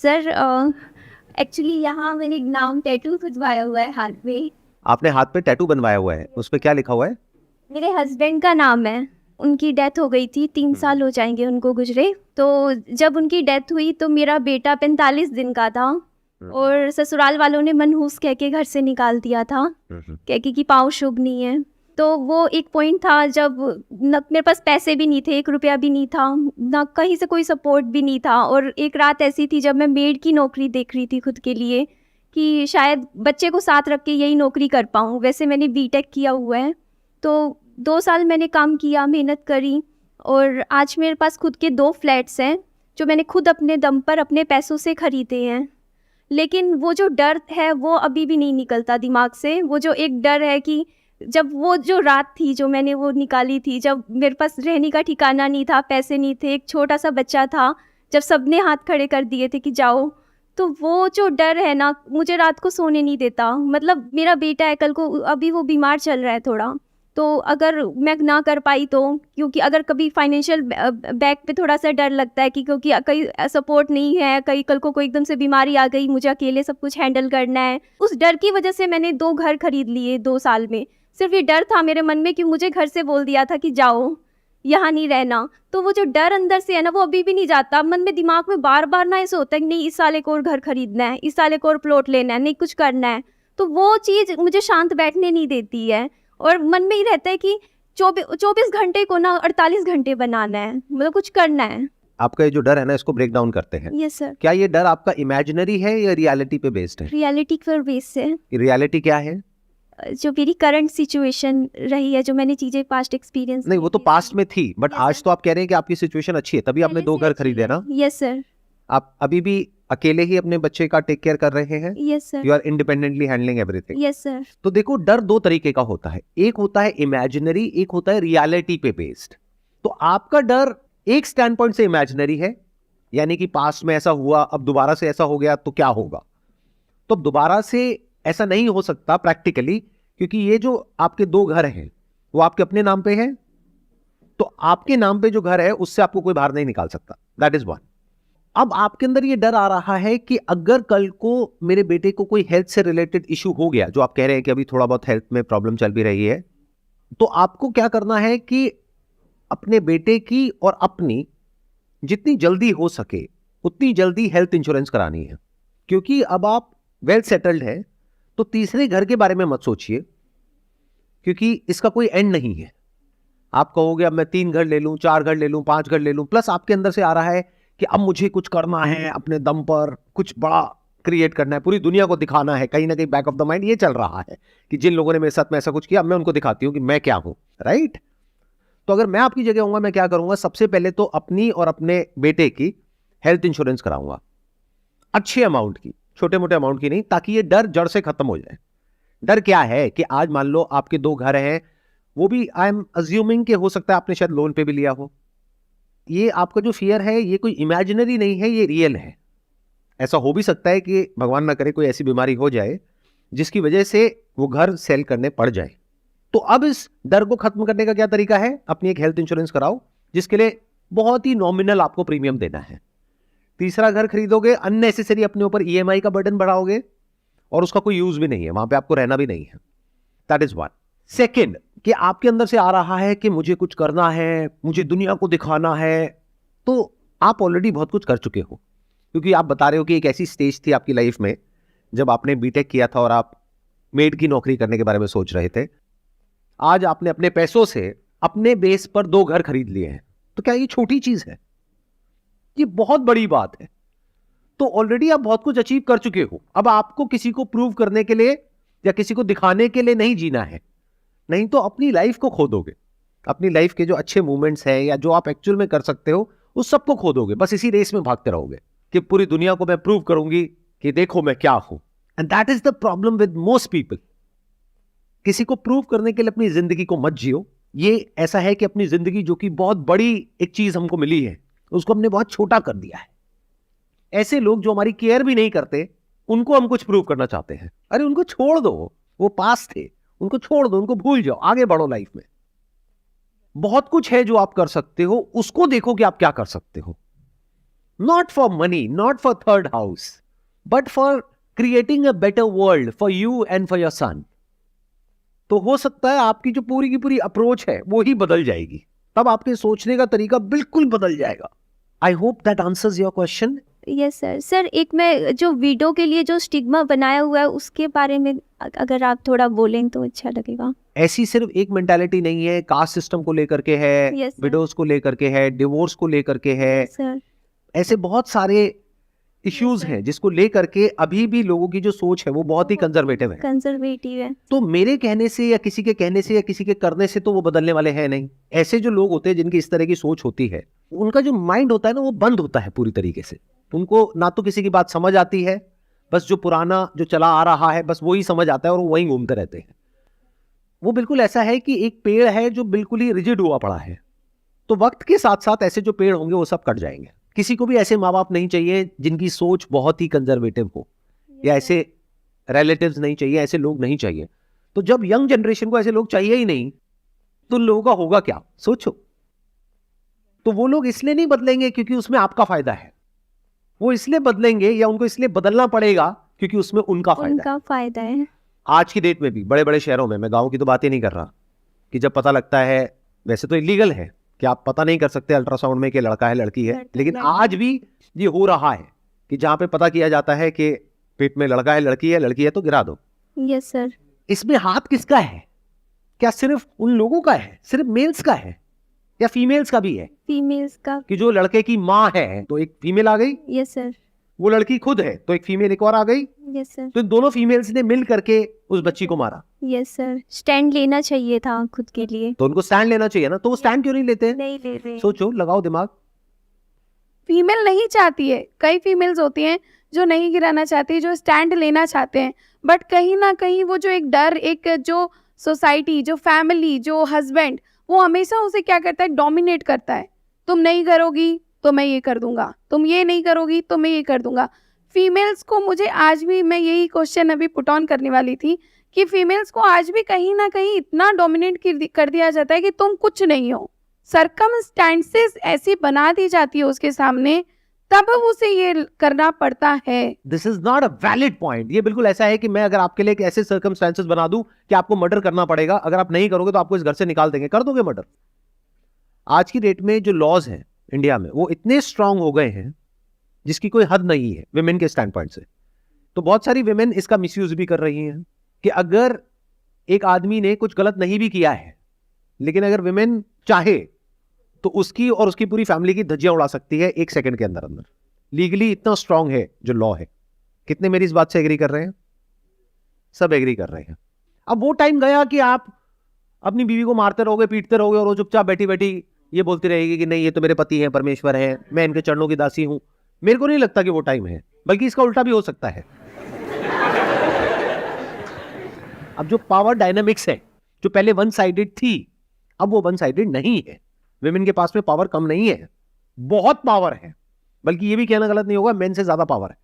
Sir actually यहाँ मैंने एक नाम टैटू खुजवाया हुआ है हाथ में। आपने हाथ पे टैटू बनवाया हुआ है, उस पे क्या लिखा हुआ है? मेरे हस्बैंड का नाम है। उनकी डेथ हो गई थी, 3 साल हो जाएंगे उनको गुजरे। तो जब उनकी डेथ हुई तो मेरा बेटा 45 दिन का था और ससुराल वालों ने मनहूस कह के घर से निकाल दिया था, कह के कि पाँव शुभ नहीं है। तो वो एक पॉइंट था जब न मेरे पास पैसे भी नहीं थे, 1 रुपया भी नहीं था, ना कहीं से कोई सपोर्ट भी नहीं था। और एक रात ऐसी थी जब मैं मेड की नौकरी देख रही थी खुद के लिए कि शायद बच्चे को साथ रख के यही नौकरी कर पाऊँ। वैसे मैंने बीटेक किया हुआ है, तो 2 साल मैंने काम किया, मेहनत करी और आज मेरे पास खुद के 2 फ्लैट्स हैं जो मैंने खुद अपने दम पर अपने पैसों से ख़रीदे हैं। लेकिन वो जो डर है वो अभी भी नहीं निकलता दिमाग से। वो जो एक डर है कि जब वो जो रात थी जो मैंने वो निकाली थी, जब मेरे पास रहने का ठिकाना नहीं था, पैसे नहीं थे, एक छोटा सा बच्चा था, जब सबने हाथ खड़े कर दिए थे कि जाओ, तो वो जो डर है ना मुझे रात को सोने नहीं देता। मतलब मेरा बेटा है, कल को अभी वो बीमार चल रहा है थोड़ा, तो अगर मैं ना कर पाई तो, क्योंकि अगर कभी फाइनेंशियल बैक पे थोड़ा सा डर लगता है कि क्योंकि कहीं सपोर्ट नहीं है, कहीं कल को कोई एकदम से बीमारी आ गई, मुझे अकेले सब कुछ हैंडल करना है। उस डर की वजह से मैंने 2 घर खरीद लिए 2 साल में। सिर्फ ये डर था मेरे मन में कि मुझे घर से बोल दिया था कि जाओ, यहाँ नहीं रहना। तो वो जो डर अंदर से है ना वो अभी भी नहीं जाता। मन में दिमाग में बार बार ना ऐसे होता है कि नहीं इस साल एक और घर खरीदना है, इस साल एक और प्लॉट लेना है, नहीं कुछ करना है। तो वो चीज़ मुझे शांत बैठने नहीं देती है और मन में ही रहता है कि 24 घंटे को ना 48 घंटे बनाना है, मतलब कुछ करना है। आपका ये जो डर है ना, इसको ब्रेक डाउन करते हैं। Yes sir. क्या ये डर आपका इमेजिनरी है या रियलिटी पे बेस्ड है? रियलिटी पर बेस से रियलिटी क्या है? जो मेरी करंट सिचुएशन रही है, जो मैंने चीज़ें पास्ट एक्सपीरियंस नहीं, वो तो पास्ट में थी, बट Yes, आज sir. तो आप कह रहे हैं कि आपकी सिचुएशन अच्छी है, तभी आपने 2 घर खरीदे ना। Yes sir. आप अभी भी अकेले ही अपने बच्चे का टेक केयर कर रहे हैं? Yes sir. You are independently handling everything? Yes sir. तो देखो, डर 2 तरीके का होता है, एक होता है इमेजिनरी, एक होता है रियलिटी पे बेस्ड। तो आपका डर एक स्टैंड पॉइंट से इमेजिनरी है, यानी कि पास्ट में ऐसा हुआ, अब दोबारा से ऐसा हो गया तो क्या होगा। तो दोबारा से ऐसा नहीं हो सकता प्रैक्टिकली, क्योंकि ये जो आपके 2 घर हैं वो आपके अपने नाम पे हैं, तो आपके नाम पे जो घर है उससे आपको कोई बाहर नहीं निकाल सकता। That is one. अब आपके अंदर ये डर आ रहा है कि अगर कल को मेरे बेटे को कोई हेल्थ से रिलेटेड इश्यू हो गया, जो आप कह रहे हैं कि अभी थोड़ा बहुत हेल्थ में प्रॉब्लम चल भी रही है, तो आपको क्या करना है कि अपने बेटे की और अपनी जितनी जल्दी हो सके उतनी जल्दी हेल्थ इंश्योरेंस करानी है। क्योंकि अब आप वेल सेटल्ड हैं, तो तीसरे घर के बारे में मत सोचिए, क्योंकि इसका कोई एंड नहीं है। आप कहोगे अब मैं 3 घर ले लूं, 4 घर ले लूं, 5 घर ले लूं, प्लस आपके अंदर से आ रहा है कि अब मुझे कुछ करना है, अपने दम पर कुछ बड़ा क्रिएट करना है, पूरी दुनिया को दिखाना है। कहीं ना कहीं बैक ऑफ द माइंड ये चल रहा है कि जिन लोगों ने मेरे साथ में ऐसा कुछ किया, अब मैं उनको दिखाती हूं कि मैं क्या हूं। राइट? तो अगर मैं आपकी जगह होऊंगा, मैं क्या करूंगा, सबसे पहले तो अपनी और अपने बेटे की हेल्थ इंश्योरेंस कराऊंगा, अच्छे अमाउंट की, छोटे मोटे अमाउंट की नहीं, ताकि ये डर जड़ से खत्म हो जाए। डर क्या है कि आज मान लो आपके 2 घर हैं, वो भी आई एम अज्यूमिंग कि हो सकता है आपने शायद लोन पे भी लिया हो। ये आपका जो फियर है ये कोई इमेजिनरी नहीं है, ये रियल है। ऐसा हो भी सकता है कि भगवान ना करे कोई ऐसी बीमारी हो जाए जिसकी वजह से वो घर सेल करने पड़ जाए। तो अब इस डर को खत्म करने का क्या तरीका है? अपनी एक हेल्थ इंश्योरेंस कराओ, जिसके लिए बहुत ही नॉमिनल आपको प्रीमियम देना है। तीसरा घर खरीदोगे, अननेसेसरी अपने ऊपर ईएमआई का बर्डन बढ़ाओगे और उसका कोई यूज भी नहीं है, वहां पे आपको रहना भी नहीं है। That is one. सेकेंड, कि आपके अंदर से आ रहा है कि मुझे कुछ करना है, मुझे दुनिया को दिखाना है, तो आप ऑलरेडी बहुत कुछ कर चुके हो, क्योंकि आप बता रहे हो कि एक ऐसी स्टेज थी आपकी लाइफ में जब आपने बीटेक किया था और आप मेड की नौकरी करने के बारे में सोच रहे थे। आज आपने अपने पैसों से अपने बेस पर 2 घर खरीद लिए हैं। तो क्या ये छोटी चीज है? ये बहुत बड़ी बात है। तो ऑलरेडी आप बहुत कुछ अचीव कर चुके हो। अब आपको किसी को प्रूव करने के लिए या किसी को दिखाने के लिए नहीं जीना है, नहीं तो अपनी लाइफ को खो दोगे। अपनी लाइफ के जो अच्छे मोमेंट्स हैं या जो आप एक्चुअल में कर सकते हो, उस सबको खो दोगे। बस इसी रेस में भागते रहोगे कि पूरी दुनिया को मैं प्रूव करूंगी कि देखो मैं क्या हूं। And that is the problem with most people. किसी को प्रूव करने के लिए अपनी जिंदगी को मत जियो। ये ऐसा है कि अपनी जिंदगी, जो कि बहुत बड़ी एक चीज हमको मिली है, उसको हमने बहुत छोटा कर दिया है। ऐसे लोग जो हमारी केयर भी नहीं करते, उनको हम कुछ प्रूव करना चाहते हैं। अरे उनको छोड़ दो, वो पास थे, उनको छोड़ दो, उनको भूल जाओ, आगे बढ़ो लाइफ में। बहुत कुछ है जो आप कर सकते हो, उसको देखो कि आप क्या कर सकते हो। not for money, not for third house, but for creating a better world for you and for your son. तो हो सकता है आपकी जो पूरी की पूरी अप्रोच है वो ही बदल जाएगी, तब आपके सोचने का तरीका बिल्कुल बदल जाएगा. I hope that answers your question. Yes sir. Sir एक मैं जो वीडो के लिए जो स्टिग्मा बनाया हुआ है उसके बारे में अगर आप थोड़ा बोलें तो अच्छा लगेगा. ऐसी सिर्फ एक मेंटालिटी नहीं है, कास्ट सिस्टम को लेकर के है, Yes, sir. विडोज को लेकर के है, डिवोर्स को लेकर के है, सर. ऐसे बहुत सारे इश्यूज हैं जिसको लेकर के अभी भी लोगों की जो सोच है वो बहुत ही कंजर्वेटिव है. कंजर्वेटिव है. तो मेरे कहने से या किसी के कहने से या किसी के करने से तो वो बदलने वाले हैं नहीं. ऐसे जो लोग होते हैं जिनकी इस तरह की सोच होती है, उनका जो माइंड होता है ना वो बंद होता है पूरी तरीके से. उनको ना तो किसी की बात समझ आती है, बस जो पुराना जो चला आ रहा है बस वही समझ आता है और वो वहीं घूमते रहते हैं. वो बिल्कुल ऐसा है कि एक पेड़ है जो बिल्कुल ही रिजिड हुआ पड़ा है, तो वक्त के साथ साथ ऐसे जो पेड़ होंगे वो सब कट जाएंगे. किसी को भी ऐसे माँ बाप नहीं चाहिए जिनकी सोच बहुत ही कंजर्वेटिव हो, या ऐसे रिलेटिव्स नहीं चाहिए, ऐसे लोग नहीं चाहिए. तो जब यंग जनरेशन को ऐसे लोग चाहिए ही नहीं तो उन लोगों का होगा क्या, सोचो. तो वो लोग इसलिए नहीं बदलेंगे क्योंकि उसमें आपका फायदा है, वो इसलिए बदलेंगे या उनको इसलिए बदलना पड़ेगा क्योंकि उसमें उनका फायदा है. आज की डेट में भी बड़े बड़े शहरों में, मैं गांव की तो बात ही नहीं कर रहा, कि जब पता लगता है, वैसे तो इलीगल है कि आप पता नहीं कर सकते अल्ट्रासाउंड में कि लड़का है लड़की है, लेकिन आज भी ये हो रहा है कि जहां पे पता किया जाता है कि पेट में लड़का है लड़की है तो गिरा दो. Yes sir. इसमें हाथ किसका है? क्या सिर्फ उन लोगों का है, सिर्फ मेल्स का है, या फीमेल्स का भी है? फीमेल्स का. कि जो लड़के की माँ है तो एक फीमेल आ गई, यस सर. वो लड़की खुद है तो एक फीमेल एक और आ गई, यस सर. तो इन दोनों फीमेल्स ने मिल करके उस बच्ची को मारा. Yes sir. स्टैंड लेना चाहिए था खुद के लिए. तो उनको स्टैंड लेना चाहिए ना, तो वो स्टैंड क्यों नहीं लेते? नहीं ले रहे. सोचो, लगाओ दिमाग. फीमेल नहीं चाहती है, कई फीमेल्स होती हैं जो नहीं गिराना चाहती, जो स्टैंड लेना चाहते हैं, बट कहीं ना कहीं वो जो एक डर, एक जो सोसाइटी, जो फैमिली, जो हस्बैंड, वो हमेशा उसे क्या करता है, डोमिनेट करता है. तुम नहीं करोगी तो मैं ये कर दूंगा, तुम ये नहीं करोगी तो मैं ये कर दूंगा. फीमेल्स को, मुझे आज भी, मैं यही क्वेश्चन अभी पुट ऑन करने वाली थी कि फीमेल्स को आज भी कहीं ना कहीं इतना डोमिनेट कर दिया जाता है कि तुम कुछ नहीं हो. सर्कमस्टेंसेस ऐसी बना दी जाती है उसके सामने, तब उसे ये करना पड़ता है. This is not a valid point. ये बिल्कुल ऐसा है कि मैं अगर आपके लिए एक ऐसे सर्कमस्टेंसेस बना दूं कि आपको मर्डर करना पड़ेगा, अगर आप नहीं करोगे तो आपको इस घर से निकाल देंगे, कर दोगे मर्डर. आज की डेट में जो लॉज हैं इंडिया में वो इतने स्ट्रांग हो गए हैं जिसकी कोई हद नहीं है विमेन के स्टैंड पॉइंट से. तो बहुत सारी विमेन इसका मिसयूज भी कर रही हैं कि अगर एक आदमी ने कुछ गलत नहीं भी किया है, लेकिन अगर विमेन चाहे तो उसकी और उसकी पूरी फैमिली की धज्जियां उड़ा सकती है एक सेकंड के अंदर अंदर. लीगली इतना स्ट्रांग है जो लॉ है. कितने मेरी इस बात से एग्री कर रहे हैं? सब एग्री कर रहे हैं. अब वो टाइम गया कि आप अपनी बीवी को मारते रहोगे, पीटते रहोगे और वो चुपचाप बैठी बैठी ये बोलती रहेगी कि नहीं, ये तो मेरे पति हैं, परमेश्वर है, मैं इनके चरणों की दासी हूं. मेरे को नहीं लगता कि वो टाइम है, बल्कि इसका उल्टा भी हो सकता है. अब जो पावर डायनामिक्स है जो पहले वन साइडेड थी, अब वो वन साइडेड नहीं है. विमेन के पास में पावर कम नहीं है, बहुत पावर है. बल्कि ये भी कहना गलत नहीं होगा, मेन से ज्यादा पावर है.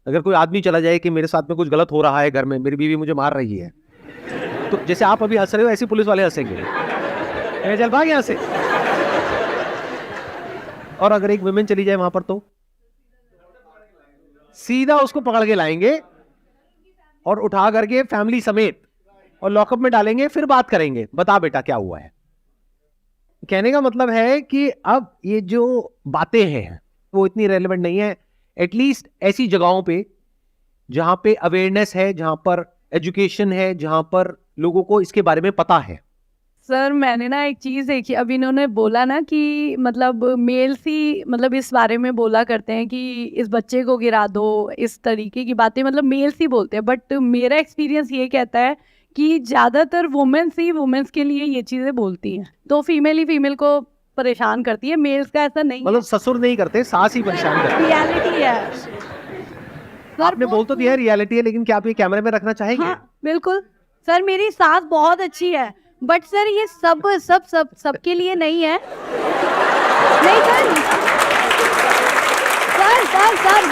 अगर कोई आदमी चला जाए कि मेरे साथ में कुछ गलत हो रहा है घर में, मेरी बीवी मुझे मार रही है, तो जैसे आप अभी हंस रहे हो ऐसे पुलिस वाले हंसेंगे, चल भाग यहां से. और अगर एक विमेन चली जाए वहां पर तो सीधा उसको पकड़ के लाएंगे और उठा करके फैमिली समेत और लॉकअप में डालेंगे, फिर बात करेंगे, बता बेटा क्या हुआ है. कहने का मतलब है कि अब ये जो बातें हैं वो इतनी रेलेवेंट नहीं है. एटलीस्ट ऐसी जगहों पे जहां पे अवेयरनेस है, जहां पर एजुकेशन है, जहां पर लोगों को इसके बारे में पता है. सर मैंने ना एक चीज़ देखी, अभी इन्होंने बोला ना कि मतलब मेल्स ही मतलब इस बारे में बोला करते हैं कि इस बच्चे को गिरा दो, इस तरीके की बातें मतलब मेल्स ही बोलते हैं. बट मेरा एक्सपीरियंस ये कहता है कि ज़्यादातर वुमेन्स ही वुमेन्स के लिए ये चीज़ें बोलती हैं, तो फीमेल ही फीमेल को परेशान करती है. मेल्स का ऐसा नहीं, मतलब ससुर नहीं करते, सास ही परेशान करते. रियलिटी है. आपने बोल तो दिया रियलिटी है, लेकिन क्या आप ये कैमरे में रखना चाहेंगे? हाँ बिल्कुल सर, मेरी सास बहुत अच्छी है, बट सर ये सबके लिए नहीं है. नहीं सर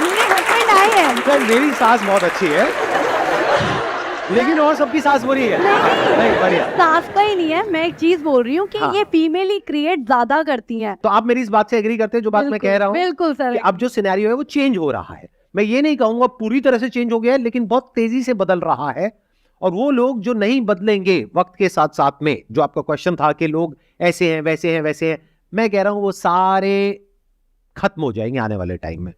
मेरे हस्बैंड आए हैं. सर मेरी सास बहुत अच्छी है, लेकिन और सबकी सास बुरी है। नहीं, बढ़िया। सास का ही नहीं है, मैं एक चीज बोल रही हूँ कि हाँ। ये फीमेल ही क्रिएट ज्यादा करती हैं। तो आप मेरी इस बात से एग्री करते हैं जो बात मैं कह रहा हूँ बिल्कुल सर। कि अब जो सिनेरियो है वो चेंज हो रहा है। मैं ये नहीं कहूंगा पूरी तरह से चेंज हो गया है, लेकिन बहुत तेजी से बदल रहा है। और वो लोग जो नहीं बदलेंगे वक्त के साथ साथ में, जो आपका क्वेश्चन था कि लोग ऐसे हैं वैसे हैं वैसे हैं, मैं कह रहा हूं वो सारे खत्म हो जाएंगे आने वाले टाइम में।